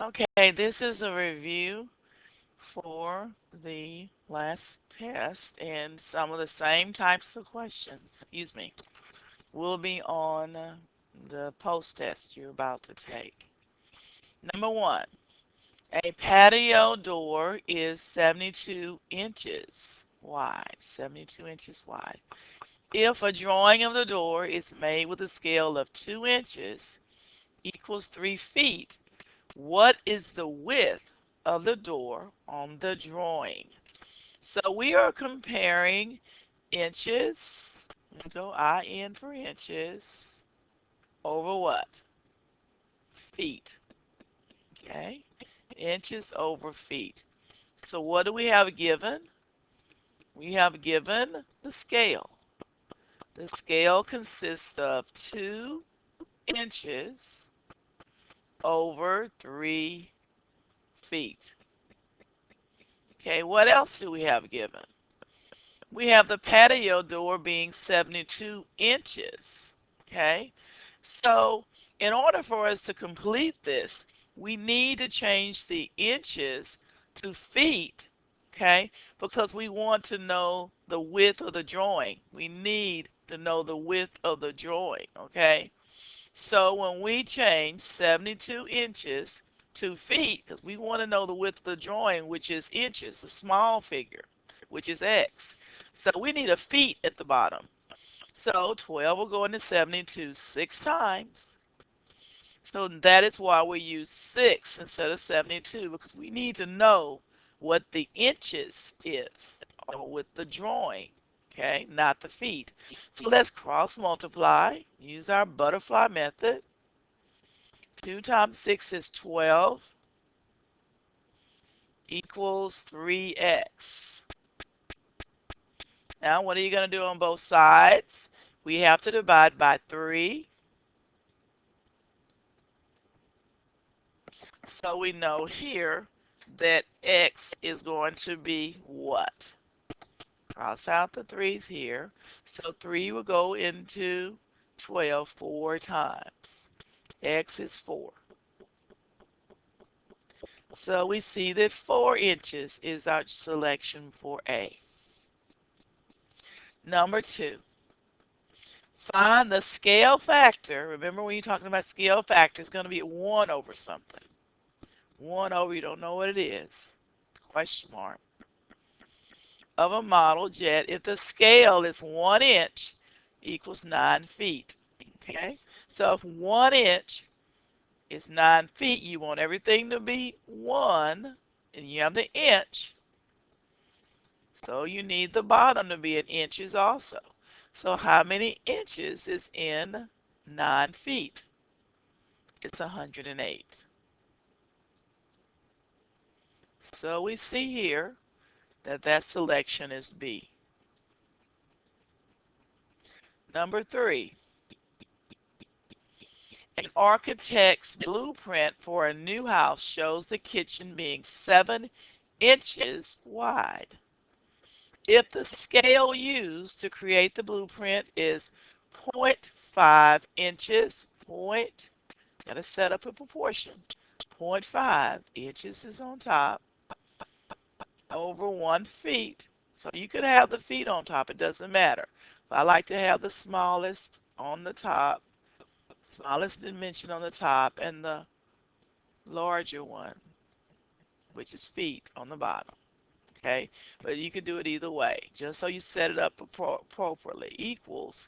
Okay, this is a review for the last test, and some of the same types of questions, excuse me, will be on the post test you're about to take. Number one, a patio door is 72 inches wide, 72 inches wide. If a drawing of the door is made with a scale of 2 inches equals 3 feet, what is the width of the door on the drawing? So we are comparing inches, let's go IN for inches, over what? Feet, okay? Inches over feet. So what do we have given? We have given the scale. The scale consists of 2 inches over 3 feet. Okay, what else do we have given? We have the patio door being 72 inches. Okay, so in order for us to complete this, we need to change the inches to feet, okay, because we want to know the width of the drawing. We need to know the width of the drawing, okay? So when we change 72 inches to feet, because we want to know the width of the drawing, which is inches, the small figure, which is X. So we need a feet at the bottom. So 12 will go into 72 6 times. So that is why we use 6 instead of 72, because we need to know what the inches is with the drawing, okay, not the feet. So let's cross multiply, use our butterfly method. 2 times 6 is 12 equals 3x. Now what are you going to do on both sides? We have to divide by 3. So we know here that x is going to be what? Cross out the 3's here. So 3 will go into 12 4 times. X is 4. So we see that 4 inches is our selection for A. Number 2. Find the scale factor. Remember when you're talking about scale factor, it's going to be 1 over something. 1 over, you don't know what it is. Question mark. Of a model jet if the scale is 1 inch equals 9 feet. Okay, so if 1 inch is 9 feet, you want everything to be 1, and you have the inch. So you need the bottom to be in inches also. So how many inches is in 9 feet? It's 108. So we see here that that selection is B. Number 3. An architect's blueprint for a new house shows the kitchen being 7 inches wide. If the scale used to create the blueprint is 0.5 inches, got to set up a proportion. 0.5 inches is on top over 1 feet. So you could have the feet on top, it doesn't matter. But I like to have the smallest on the top, smallest dimension on the top, and the larger one, which is feet, on the bottom. Okay, but you can do it either way, just so you set it up appropriately. Equals.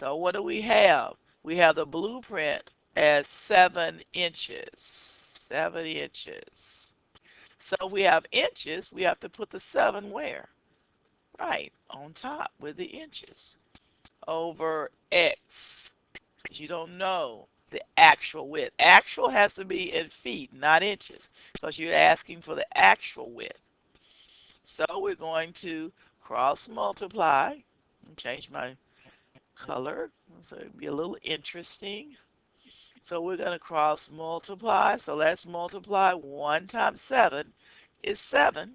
So what do we have? We have the blueprint as 7 inches. 7 inches. So we have inches, we have to put the 7 where? Right, on top with the inches. Over x. You don't know the actual width. Actual has to be in feet, not inches, because you're asking for the actual width. So we're going to cross multiply. Change my color so it'll be a little interesting. So we're going to cross multiply. So let's multiply 1 times 7 is 7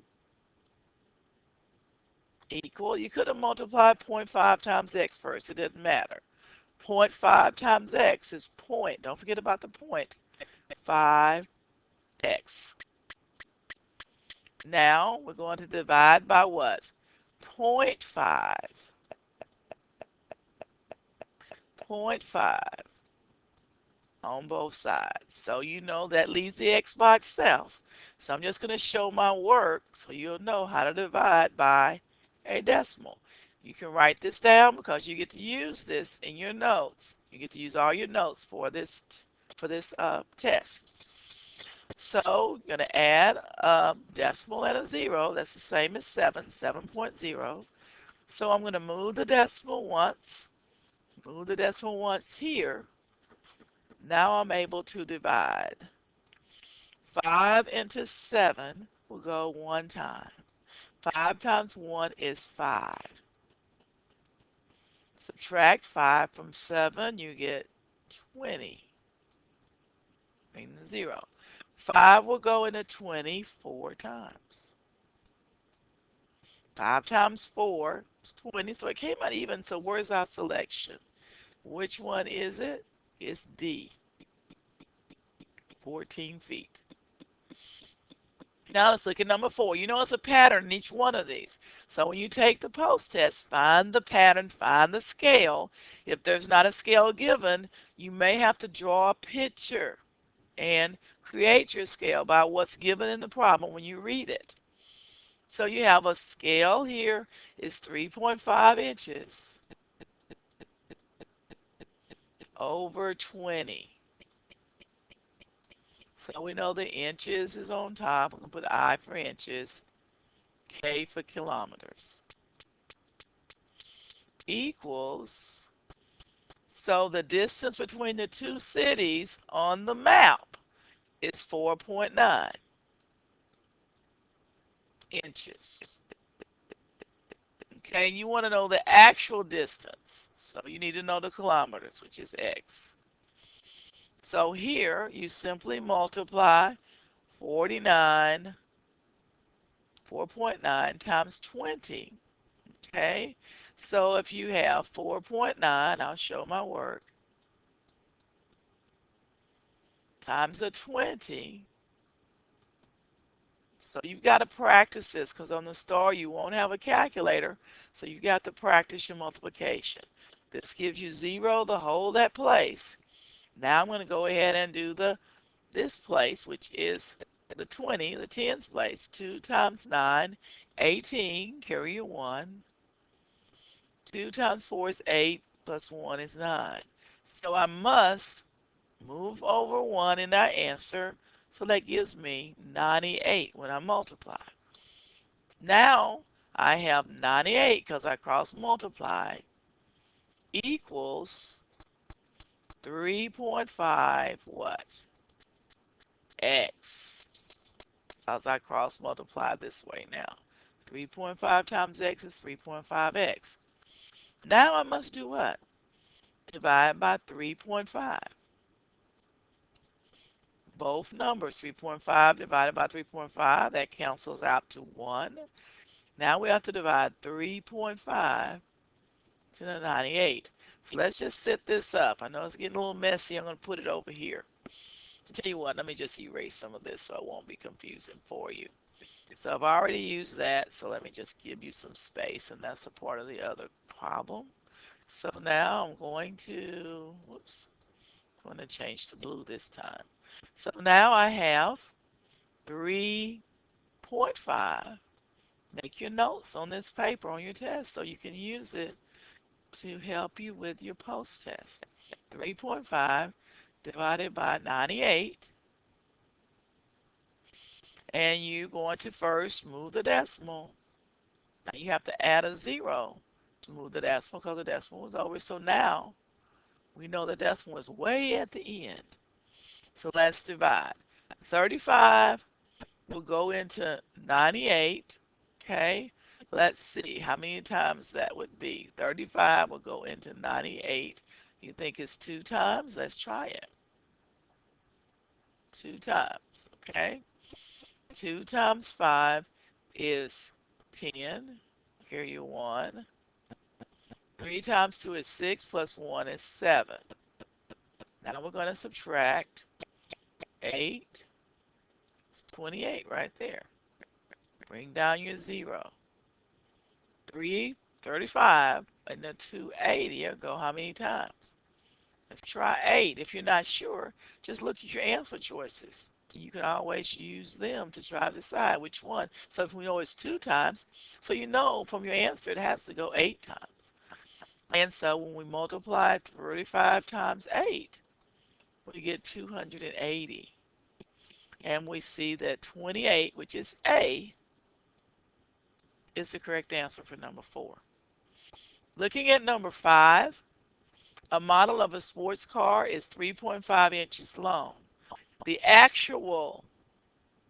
equal. You could have multiplied 0.5 times x first. It doesn't matter. 0.5 times x is point. Don't forget about the point. 5 x. Now we're going to divide by what? 0.5. 0.5 on both sides. So you know that leaves the x by itself. So I'm just going to show my work so you'll know how to divide by a decimal. You can write this down because you get to use this in your notes. You get to use all your notes for this test. So you're going to add a decimal and a zero. That's the same as 7, 7.0. So I'm going to move the decimal once. Move the decimal once here. Now I'm able to divide. 5 into 7 will go one time. 5 times 1 is 5. Subtract 5 from 7, you get 20. Meaning 0. 5 will go into 20 4 times. 5 times 4 is 20, so it came out even. So where's our selection? Which one is it? It's D, 14 feet. Now let's look at number 4. You know it's a pattern in each one of these. So when you take the post test, find the pattern, find the scale. If there's not a scale given, you may have to draw a picture and create your scale by what's given in the problem when you read it. So you have a scale here is 3.5 inches over 20. So we know the inches is on top. We can put I for inches, K for kilometers. Equals, so the distance between the two cities on the map is 4.9 inches. Okay, and you want to know the actual distance. So you need to know the kilometers, which is x. So here you simply multiply 49, 4.9 times 20. Okay, so if you have 4.9, I'll show my work, times a 20. So you've got to practice this because on the star you won't have a calculator. So you've got to practice your multiplication. This gives you 0 to hold that place. Now I'm going to go ahead and do this place, which is the 20, the tens place. 2 times 9, 18, carry your 1. 2 times 4 is 8, plus 1 is 9. So I must move over 1 in that answer. So that gives me 98 when I multiply. Now I have 98 because I cross multiplied equals 3.5 what? X. Because I cross multiply this way now. 3.5 times x is 3.5x. Now I must do what? Divide by 3.5. Both numbers, 3.5 divided by 3.5, that cancels out to 1. Now we have to divide 3.5 to the 98. So let's just set this up. I know it's getting a little messy. I'm going to put it over here. To tell you what, let me just erase some of this so it won't be confusing for you. So I've already used that, so let me just give you some space, and that's a part of the other problem. So now I'm going to, whoops, I'm going to change to blue this time. So now I have 3.5. Make your notes on this paper on your test so you can use it to help you with your post test. 3.5 divided by 98. And you're going to first move the decimal. Now you have to add a 0 to move the decimal because the decimal was over. So now we know the decimal is way at the end. So let's divide. 35 will go into 98. Okay, let's see how many times that would be. 35 will go into 98. You think it's 2 times? Let's try it. 2 times. Okay, 2 times 5 is 10. Here you 1. 3 times 2 is 6 plus 1 is 7. Now we're going to subtract 8. It's 28 right there. Bring down your 0. 335 and the 280 will go how many times? Let's try 8. If you're not sure, just look at your answer choices. You can always use them to try to decide which one. So if we know it's 2 times, so you know from your answer it has to go 8 times. And so when we multiply 35 times 8, we get 280. And we see that 28, which is A, is the correct answer for number 4. Looking at number 5, a model of a sports car is 3.5 inches long. The actual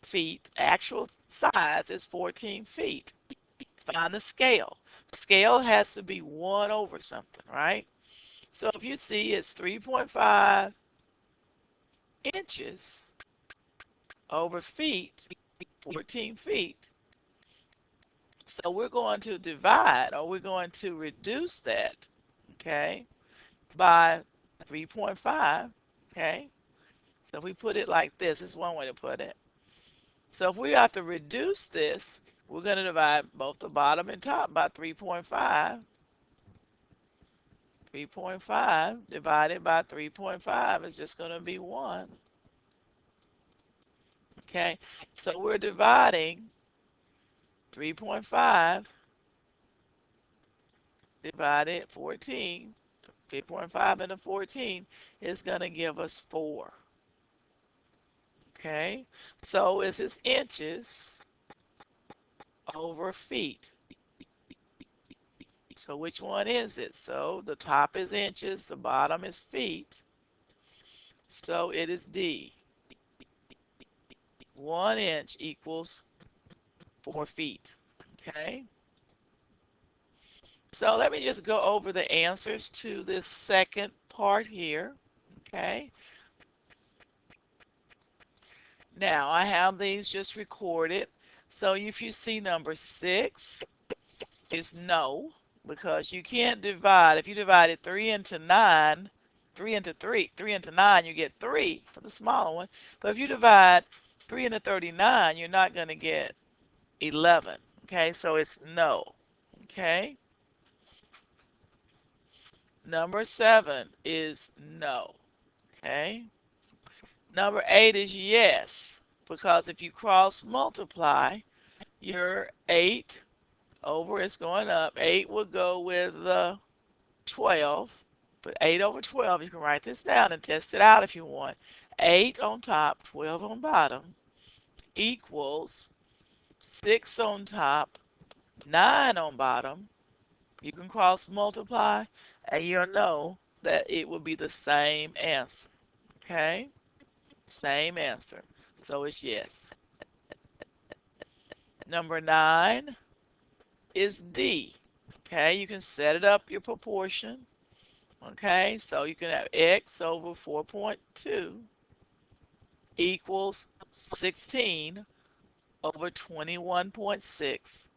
size is 14 feet. Find the scale. Scale has to be 1 over something, right? So if you see it's 3.5 inches over feet, 14 feet. So we're going to divide, or we're going to reduce that, okay, by 3.5, okay? So if we put it like this is one way to put it. So if we have to reduce this, we're going to divide both the bottom and top by 3.5. 3.5 divided by 3.5 is just going to be 1. Okay, so we're dividing 3.5 divided 14. 3.5 into 14 is going to give us 4. Okay, so this is inches over feet. So which one is it? So the top is inches, the bottom is feet. So it is D. 1 inch equals 4 feet. Okay. So let me just go over the answers to this second part here. Okay. Now I have these just recorded. So if you see number 6 is no, because you can't divide. If you divided 3 into 9, 3 into 3, 3 into 9, you get 3 for the smaller one. But if you divide 3 into 39, you're not going to get 11. Okay, so it's no. Okay. Number 7 is no. Okay. Number 8 is yes, because if you cross multiply, your 8 over is going up. 8 will go with 12. But 8 over 12, you can write this down and test it out if you want. 8 on top, 12 on bottom equals 6 on top, 9 on bottom. You can cross multiply and you'll know that it will be the same answer. Okay? Same answer. So it's yes. Number 9 is D. Okay, you can set it up your proportion. Okay, so you can have x over 4.2 equals 16 over 21.6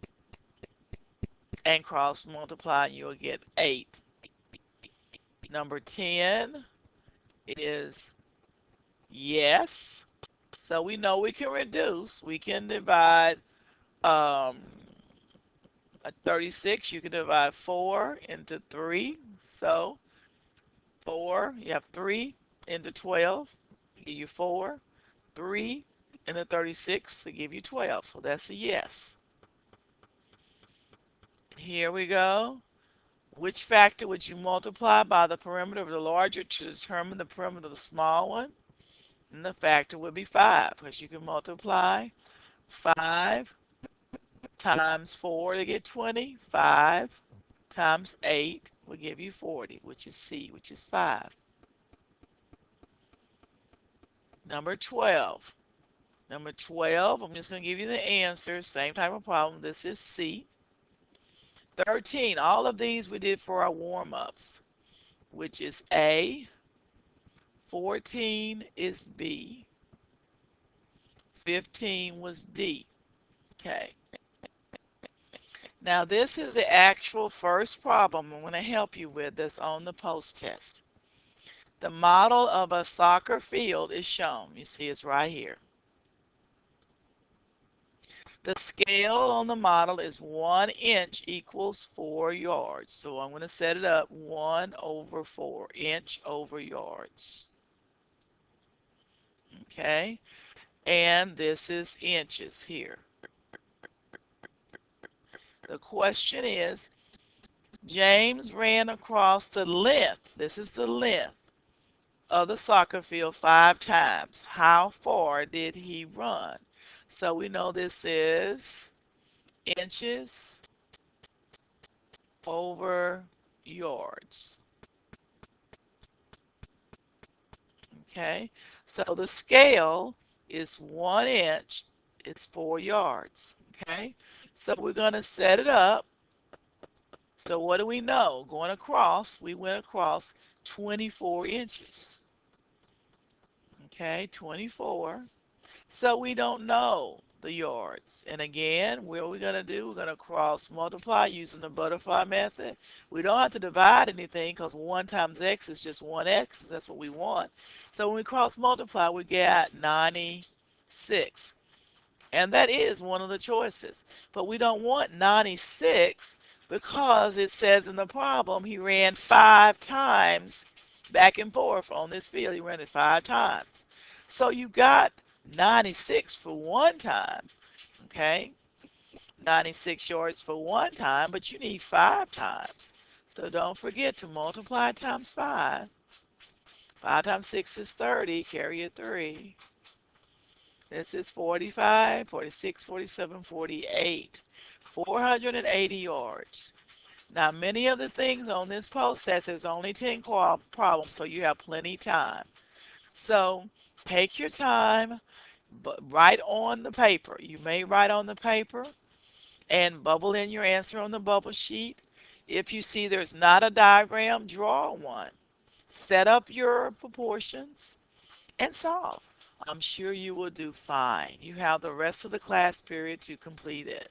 and cross multiply and you'll get 8. Number 10 is yes. So we know we can reduce. We can divide a 36. You can divide 4 into 3. So 4, you have 3 into 12, give you 4. 3 into 36 to give you 12. So that's a yes. Here we go. Which factor would you multiply by the perimeter of the larger to determine the perimeter of the small one? And the factor would be 5, because you can multiply 5 times 4 to get 20. 5 times 8 will give you 40, which is C, which is 5. Number 12. Number 12, I'm just going to give you the answer. Same type of problem. This is C. 13, all of these we did for our warm-ups, which is A. 14 is B. 15 was D. Okay. Now this is the actual first problem I'm going to help you with that's on the post test. The model of a soccer field is shown. You see it's right here. The scale on the model is 1 inch equals 4 yards. So I'm going to set it up 1/4, inch over yards. Okay, and this is inches here. The question is, James ran across the length, this is the length, of the soccer field 5 times. How far did he run? So we know this is inches over yards. Okay, so the scale is 1 inch, it's 4 yards. Okay, so we're going to set it up. So what do we know? Going across, we went across 24 inches. Okay, 24. So we don't know the yards. And again, what are we going to do? We're going to cross multiply using the butterfly method. We don't have to divide anything because 1 times x is just 1x. That's what we want. So when we cross multiply, we get 96. And that is one of the choices. But we don't want 96 because it says in the problem he ran 5 times back and forth on this field. He ran it 5 times. So you got 96 for 1 time, okay? 96 yards for 1 time, but you need 5 times. So don't forget to multiply times 5. 5 times 6 is 30, carry a 3. This is 45, 46, 47, 48. 480 yards. Now, many of the things on this post says there's only 10 problems, so you have plenty of time. So take your time, but write on the paper. You may write on the paper and bubble in your answer on the bubble sheet. If you see there's not a diagram, draw one. Set up your proportions and solve. I'm sure you will do fine. You have the rest of the class period to complete it.